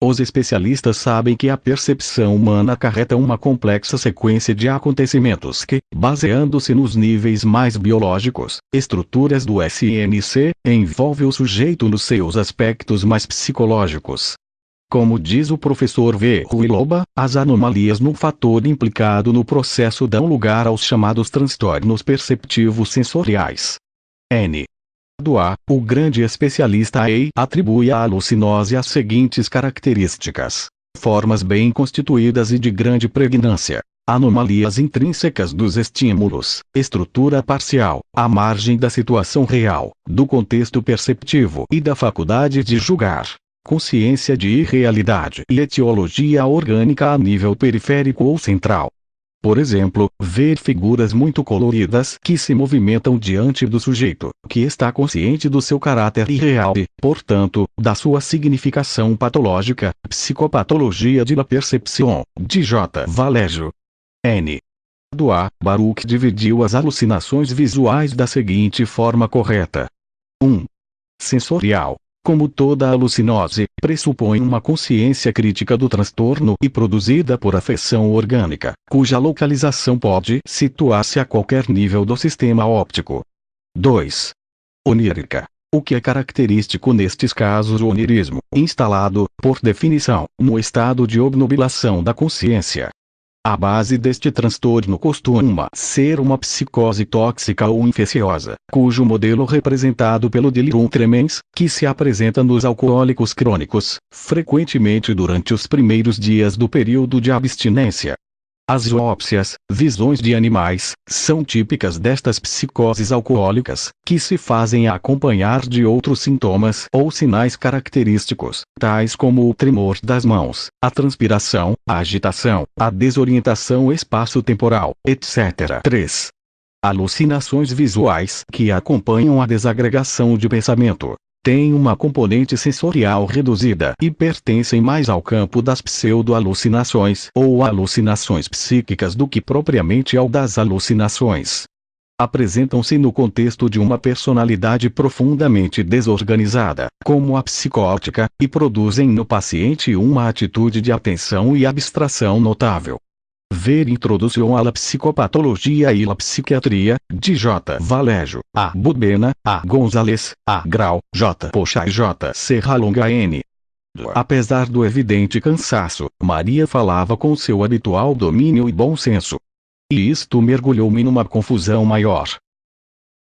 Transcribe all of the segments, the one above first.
Os especialistas sabem que a percepção humana acarreta uma complexa sequência de acontecimentos que, baseando-se nos níveis mais biológicos, estruturas do SNC, envolve o sujeito nos seus aspectos mais psicológicos. Como diz o professor V. Rui Loba, as anomalias no fator implicado no processo dão lugar aos chamados transtornos perceptivos sensoriais. N. A, o grande especialista E atribui à alucinose as seguintes características: formas bem constituídas e de grande pregnância, anomalias intrínsecas dos estímulos, estrutura parcial, à margem da situação real, do contexto perceptivo e da faculdade de julgar, consciência de irrealidade e etiologia orgânica a nível periférico ou central. Por exemplo, ver figuras muito coloridas que se movimentam diante do sujeito, que está consciente do seu caráter irreal e, portanto, da sua significação patológica, psicopatologia de la percepção, de J. Vallejo. N. A. Baruch dividiu as alucinações visuais da seguinte forma correta. 1. Sensorial. Como toda alucinose, pressupõe uma consciência crítica do transtorno e produzida por afecção orgânica, cuja localização pode situar-se a qualquer nível do sistema óptico. 2. Onírica. O que é característico nestes casos o onirismo, instalado, por definição, no estado de obnubilação da consciência. A base deste transtorno costuma ser uma psicose tóxica ou infecciosa, cujo modelo representado pelo delirium tremens, que se apresenta nos alcoólicos crônicos, frequentemente durante os primeiros dias do período de abstinência. As zoópsias, visões de animais, são típicas destas psicoses alcoólicas, que se fazem acompanhar de outros sintomas ou sinais característicos, tais como o tremor das mãos, a transpiração, a agitação, a desorientação espaço-temporal, etc. 3. Alucinações visuais que acompanham a desagregação de pensamento têm uma componente sensorial reduzida e pertencem mais ao campo das pseudo-alucinações ou alucinações psíquicas do que propriamente ao das alucinações. Apresentam-se no contexto de uma personalidade profundamente desorganizada, como a psicótica, e produzem no paciente uma atitude de atenção e abstração notável. Ver Introdução à la Psicopatologia e la Psiquiatria, de J. Vallejo, A. Budena, A. Gonzalez, A. Grau, J. Pocha e J. Serralonga N. Apesar do evidente cansaço, Maria falava com seu habitual domínio e bom senso. E isto mergulhou-me numa confusão maior.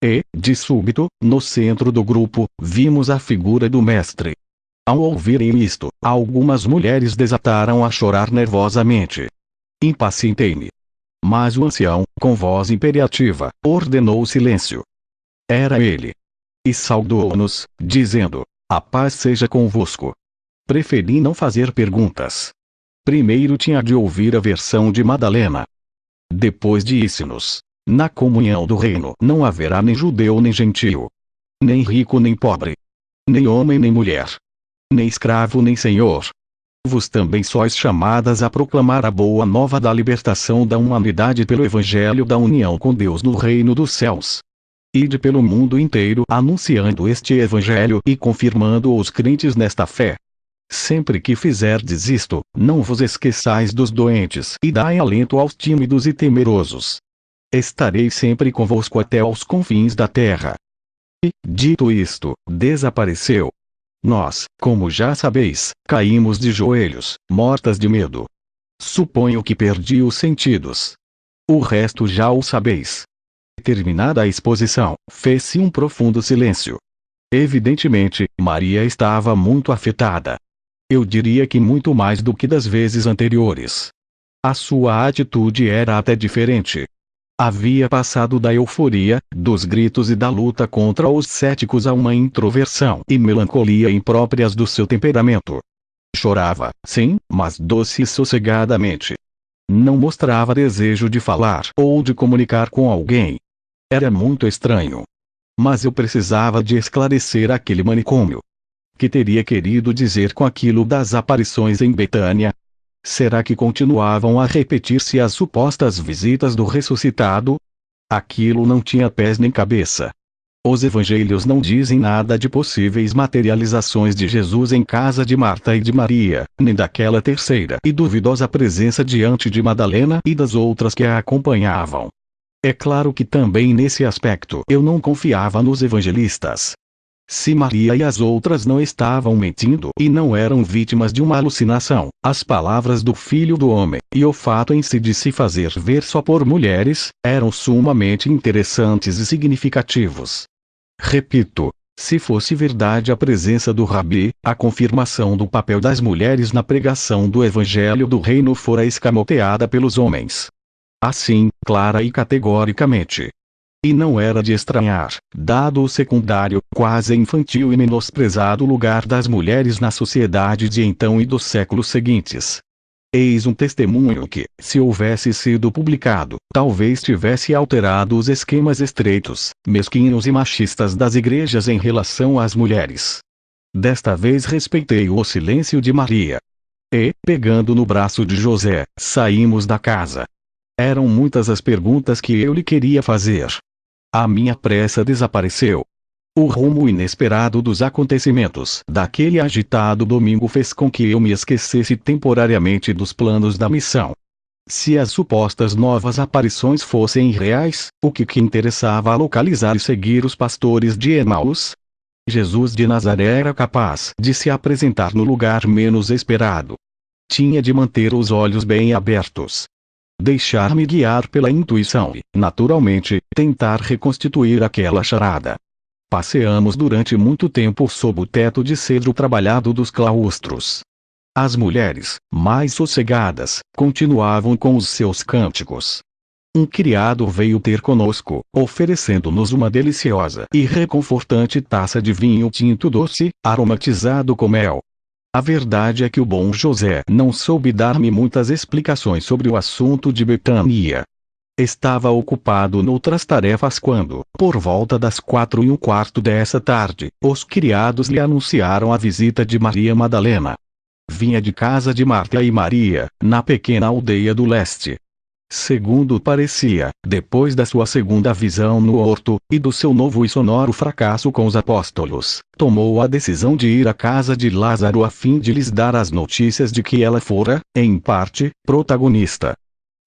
E, de súbito, no centro do grupo, vimos a figura do mestre. Ao ouvirem isto, algumas mulheres desataram a chorar nervosamente. Impacientei-me. Mas o ancião, com voz imperativa, ordenou silêncio. Era ele. E saudou-nos, dizendo: "A paz seja convosco." Preferi não fazer perguntas. Primeiro tinha de ouvir a versão de Madalena. Depois disse-nos: "Na comunhão do reino não haverá nem judeu nem gentio, nem rico nem pobre, nem homem nem mulher, nem escravo nem senhor. Vos também sois chamadas a proclamar a boa nova da libertação da humanidade pelo Evangelho da união com Deus no reino dos céus. Ide pelo mundo inteiro anunciando este Evangelho e confirmando os crentes nesta fé. Sempre que fizerdes isto, não vos esqueçais dos doentes e dai alento aos tímidos e temerosos. Estarei sempre convosco até aos confins da terra." E, dito isto, desapareceu. Nós, como já sabeis, caímos de joelhos, mortas de medo. Suponho que perdi os sentidos. O resto já o sabeis. Terminada a exposição, fez-se um profundo silêncio. Evidentemente, Maria estava muito afetada. Eu diria que muito mais do que das vezes anteriores. A sua atitude era até diferente. Havia passado da euforia, dos gritos e da luta contra os céticos a uma introversão e melancolia impróprias do seu temperamento. Chorava, sim, mas doce e sossegadamente. Não mostrava desejo de falar ou de comunicar com alguém. Era muito estranho. Mas eu precisava de esclarecer aquele manicômio. Que teria querido dizer com aquilo das aparições em Betânia? Será que continuavam a repetir-se as supostas visitas do ressuscitado? Aquilo não tinha pés nem cabeça. Os evangelhos não dizem nada de possíveis materializações de Jesus em casa de Marta e de Maria, nem daquela terceira e duvidosa presença diante de Madalena e das outras que a acompanhavam. É claro que também nesse aspecto eu não confiava nos evangelistas. Se Maria e as outras não estavam mentindo e não eram vítimas de uma alucinação, as palavras do Filho do Homem, e o fato em si de se fazer ver só por mulheres, eram sumamente interessantes e significativos. Repito, se fosse verdade a presença do Rabi, a confirmação do papel das mulheres na pregação do Evangelho do Reino fora escamoteada pelos homens. Assim, clara e categoricamente. E não era de estranhar, dado o secundário, quase infantil e menosprezado lugar das mulheres na sociedade de então e dos séculos seguintes. Eis um testemunho que, se houvesse sido publicado, talvez tivesse alterado os esquemas estreitos, mesquinhos e machistas das igrejas em relação às mulheres. Desta vez respeitei o silêncio de Maria. E, pegando no braço de José, saímos da casa. Eram muitas as perguntas que eu lhe queria fazer. A minha pressa desapareceu. O rumo inesperado dos acontecimentos daquele agitado domingo fez com que eu me esquecesse temporariamente dos planos da missão. Se as supostas novas aparições fossem reais, o que interessava a localizar e seguir os pastores de Emaús? Jesus de Nazaré era capaz de se apresentar no lugar menos esperado. Tinha de manter os olhos bem abertos. Deixar-me guiar pela intuição e, naturalmente, tentar reconstituir aquela charada. Passeamos durante muito tempo sob o teto de cedro trabalhado dos claustros. As mulheres, mais sossegadas, continuavam com os seus cânticos. Um criado veio ter conosco, oferecendo-nos uma deliciosa e reconfortante taça de vinho tinto doce, aromatizado com mel. A verdade é que o bom José não soube dar-me muitas explicações sobre o assunto de Betânia. Estava ocupado noutras tarefas quando, por volta das 4:15 dessa tarde, os criados lhe anunciaram a visita de Maria Madalena. Vinha de casa de Marta e Maria, na pequena aldeia do leste. Segundo parecia, depois da sua segunda visão no horto, e do seu novo e sonoro fracasso com os apóstolos, tomou a decisão de ir à casa de Lázaro a fim de lhes dar as notícias de que ela fora, em parte, protagonista.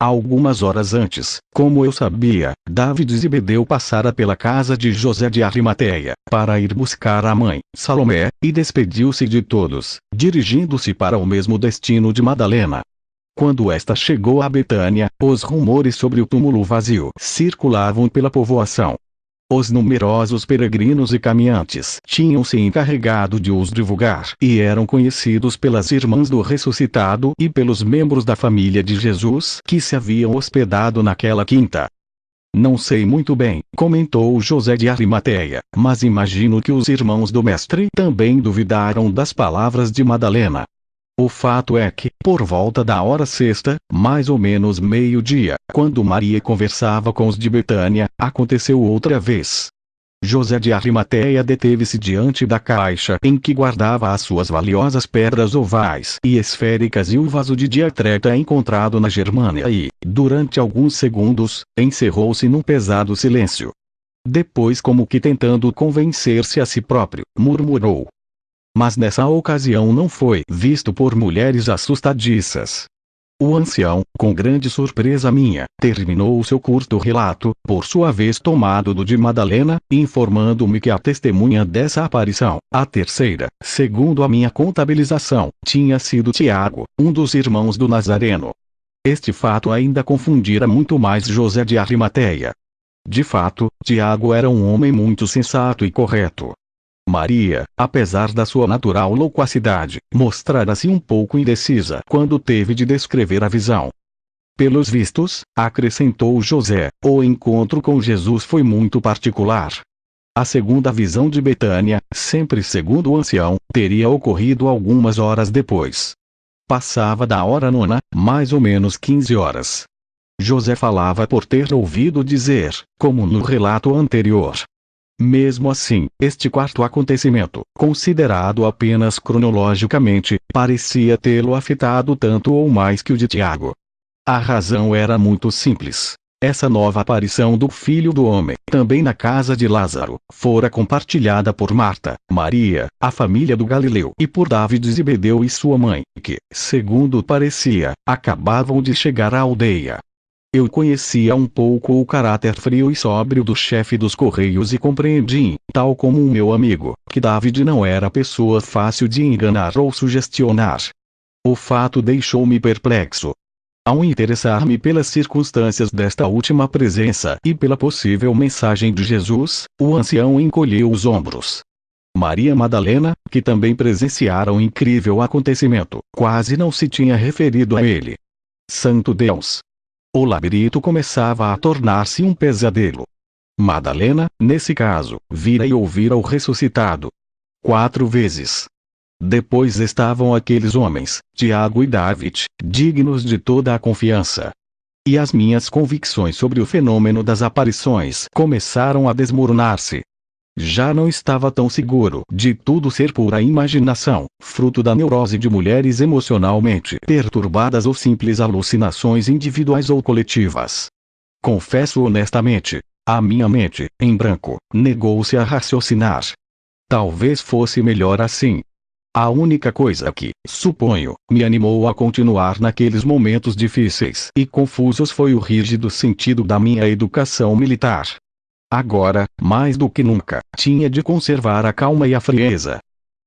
Algumas horas antes, como eu sabia, Davi de Zebedeu passara pela casa de José de Arimateia, para ir buscar a mãe, Salomé, e despediu-se de todos, dirigindo-se para o mesmo destino de Madalena. Quando esta chegou a Betânia, os rumores sobre o túmulo vazio circulavam pela povoação. Os numerosos peregrinos e caminhantes tinham se encarregado de os divulgar e eram conhecidos pelas irmãs do ressuscitado e pelos membros da família de Jesus que se haviam hospedado naquela quinta. Não sei muito bem, comentou José de Arimateia, mas imagino que os irmãos do mestre também duvidaram das palavras de Madalena. O fato é que, por volta da hora sexta, mais ou menos meio-dia, quando Maria conversava com os de Betânia, aconteceu outra vez. José de Arimateia deteve-se diante da caixa em que guardava as suas valiosas pedras ovais e esféricas e o vaso de diatreta encontrado na Germânia e, durante alguns segundos, encerrou-se num pesado silêncio. Depois, como que tentando convencer-se a si próprio, murmurou: mas nessa ocasião não foi visto por mulheres assustadiças. O ancião, com grande surpresa minha, terminou o seu curto relato, por sua vez tomado do de Madalena, informando-me que a testemunha dessa aparição, a terceira, segundo a minha contabilização, tinha sido Tiago, um dos irmãos do Nazareno. Este fato ainda confundira muito mais José de Arimateia. De fato, Tiago era um homem muito sensato e correto. Maria, apesar da sua natural loquacidade, mostrara-se um pouco indecisa quando teve de descrever a visão. Pelos vistos, acrescentou José, o encontro com Jesus foi muito particular. A segunda visão de Betânia, sempre segundo o ancião, teria ocorrido algumas horas depois. Passava da hora nona, mais ou menos 15 horas. José falava por ter ouvido dizer, como no relato anterior. Mesmo assim, este quarto acontecimento, considerado apenas cronologicamente, parecia tê-lo afetado tanto ou mais que o de Tiago. A razão era muito simples. Essa nova aparição do Filho do Homem, também na casa de Lázaro, fora compartilhada por Marta, Maria, a família do Galileu e por David Zebedeu e sua mãe, que, segundo parecia, acabavam de chegar à aldeia. Eu conhecia um pouco o caráter frio e sóbrio do chefe dos Correios e compreendi, tal como um meu amigo, que David não era pessoa fácil de enganar ou sugestionar. O fato deixou-me perplexo. Ao interessar-me pelas circunstâncias desta última presença e pela possível mensagem de Jesus, o ancião encolheu os ombros. Maria Madalena, que também presenciara o incrível acontecimento, quase não se tinha referido a ele. Santo Deus! O labirinto começava a tornar-se um pesadelo. Madalena, nesse caso, vira e ouvira o ressuscitado 4 vezes. Depois estavam aqueles homens, Tiago e David, dignos de toda a confiança. E as minhas convicções sobre o fenômeno das aparições começaram a desmoronar-se. Já não estava tão seguro de tudo ser pura imaginação, fruto da neurose de mulheres emocionalmente perturbadas ou simples alucinações individuais ou coletivas. Confesso honestamente, a minha mente, em branco, negou-se a raciocinar. Talvez fosse melhor assim. A única coisa que, suponho, me animou a continuar naqueles momentos difíceis e confusos foi o rígido sentido da minha educação militar. Agora, mais do que nunca, tinha de conservar a calma e a frieza.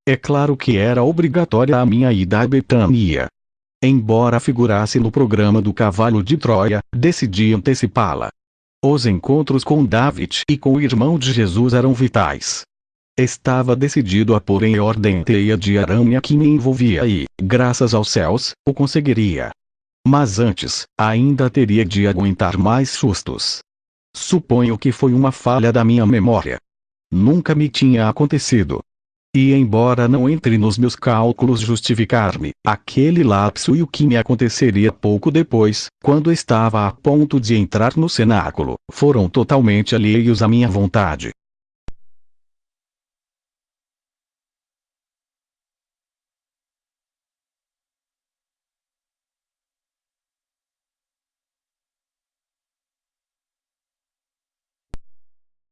É claro que era obrigatória a minha ida a Betânia. Embora figurasse no programa do Cavalo de Troia, decidi antecipá-la. Os encontros com David e com o irmão de Jesus eram vitais. Estava decidido a pôr em ordem a teia de arame que me envolvia e, graças aos céus, o conseguiria. Mas antes, ainda teria de aguentar mais sustos. Suponho que foi uma falha da minha memória. Nunca me tinha acontecido. E embora não entre nos meus cálculos justificar-me, aquele lapso e o que me aconteceria pouco depois, quando estava a ponto de entrar no cenáculo, foram totalmente alheios à minha vontade.